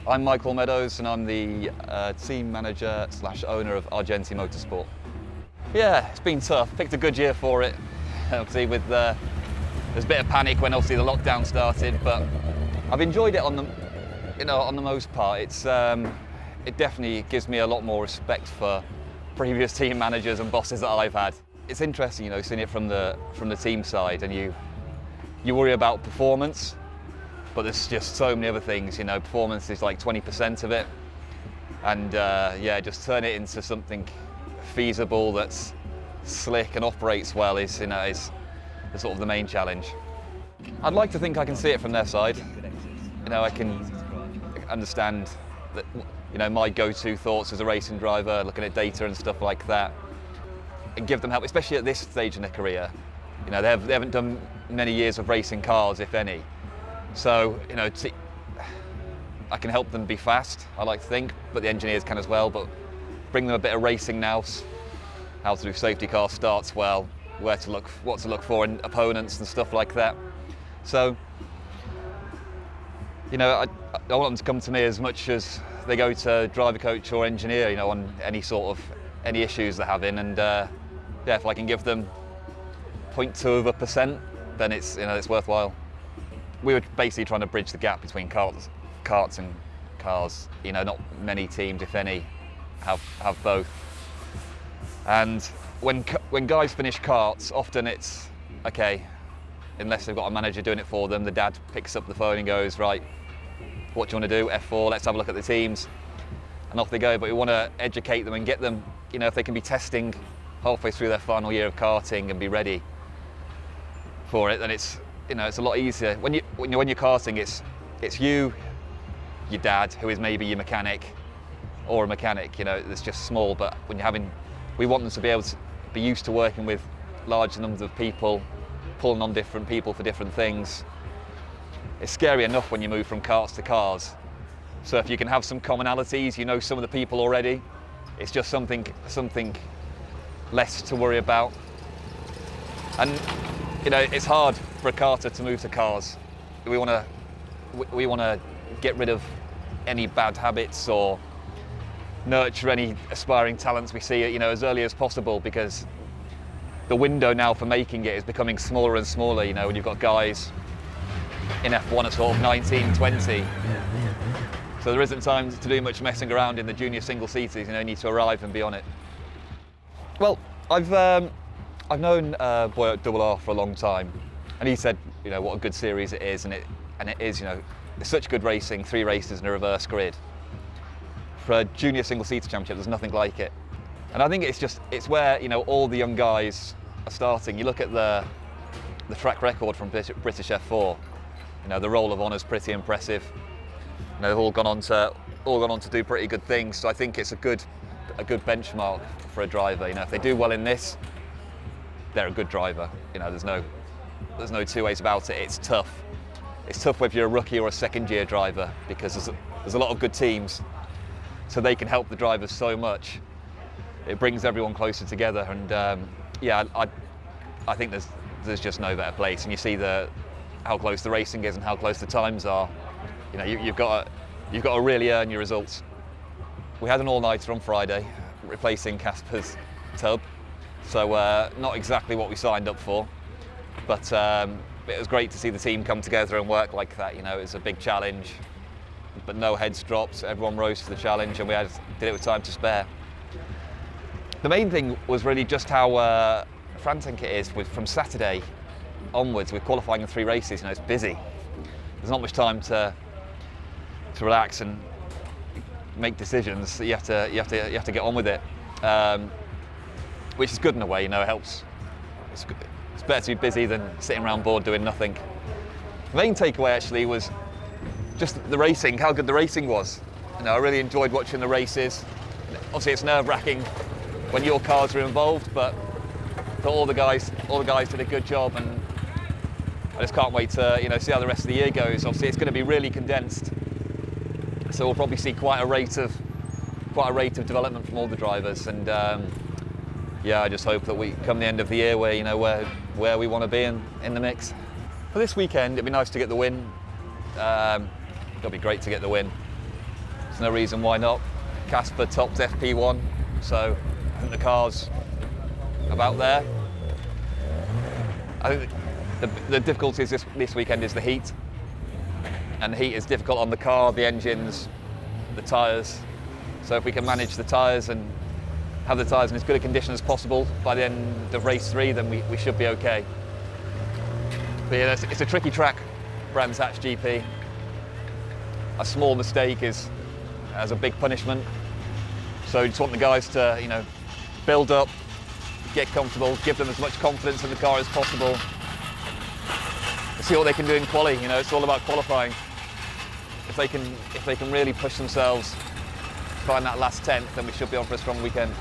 I'm Michael Meadows and I'm the team manager / owner of Argenti Motorsport. Yeah, it's been tough. Picked a good year for it. Obviously there's a bit of panic when obviously the lockdown started, but I've enjoyed it on the most part. It definitely gives me a lot more respect for previous team managers and bosses that I've had. It's interesting, seeing it from the team side, and you worry about performance, but there's just so many other things. Performance is like 20% of it, and just turn it into something feasible that's slick and operates well is the sort of the main challenge. I'd like to think I can see it from their side. I can understand that. My go-to thoughts as a racing driver, looking at data and stuff like that, and give them help, especially at this stage in their career. They haven't done many years of racing cars, if any. So, I can help them be fast, I like to think, but the engineers can as well. But bring them a bit of racing nous, how to do safety car starts well, what to look for in opponents and stuff like that. So, I want them to come to me as much as they go to driver coach or engineer, on any issues they're having. And if I can give them 0.2%, then it's worthwhile. We were basically trying to bridge the gap between karts and cars. Not many teams, if any, have both. And when guys finish karts, often it's okay, unless they've got a manager doing it for them. The dad picks up the phone and goes, right, what do you want to do? F4, let's have a look at the teams. And off they go. But we want to educate them and get them, if they can be testing halfway through their final year of karting and be ready for it, then it's a lot easier. When you're karting, it's you, your dad, who is maybe your mechanic, or a mechanic, that's just small. But we want them to be able to be used to working with large numbers of people, pulling on different people for different things. It's scary enough when you move from karts to cars. So if you can have some commonalities, some of the people already, it's just something less to worry about. And it's hard for a karter to move to cars. We want to get rid of any bad habits or nurture any aspiring talents we see, as early as possible, because the window now for making it is becoming smaller and smaller. When you've got guys in F1 at sort of 19, 20. So there isn't time to do much messing around in the junior single seaters. You need to arrive and be on it. Well, I've known Boy at Double R for a long time, and he said, what a good series it is, and it is, it's such good racing, 3 races in a reverse grid. For a junior single seater championship, there's nothing like it. And I think it's where all the young guys are starting. You look at the track record from British F4. The Roll of Honour's pretty impressive. They've all gone on to do pretty good things. So I think it's a good benchmark for a driver. If they do well in this, they're a good driver. There's no two ways about it. It's tough. It's tough whether you're a rookie or a second-year driver, because there's a lot of good teams, so they can help the drivers so much. It brings everyone closer together, and I think there's just no better place. And you see how close the racing is and how close the times are. You've got to really earn your results. We had an all-nighter on Friday, replacing Casper's tub, so not exactly what we signed up for, but it was great to see the team come together and work like that. It was a big challenge, but no heads dropped. Everyone rose to the challenge, and we did it with time to spare. The main thing was really just how frantic it is from Saturday onwards, with qualifying in 3 races. It's busy. There's not much time to relax and make decisions. You have to get on with it, which is good in a way. It helps. It's better to be busy than sitting around bored doing nothing. The main takeaway actually was just the racing, how good the racing was. I really enjoyed watching the races. Obviously, it's nerve-wracking when your cars are involved, but all the guys did a good job, and I just can't wait to see how the rest of the year goes. Obviously, it's going to be really condensed, so we'll probably see quite a rate of development from all the drivers. And I just hope that we come the end of the year where we want to be in the mix. For this weekend, it'd be nice to get the win. It'll be great to get the win. there's no reason why not. Casper tops FP1, so I think the car's about there. I think the difficulty is this weekend is the heat, and the heat is difficult on the car, the engines, the tyres. So if we can manage the tyres and have the tyres in as good a condition as possible by the end of race 3, then we should be okay. But yeah, it's a tricky track, Brands Hatch GP. A small mistake has a big punishment. So you just want the guys to, build up, get comfortable, give them as much confidence in the car as possible. See what they can do in quali. It's all about qualifying. If they can really push themselves, find that last 10th, then we should be on for a strong weekend.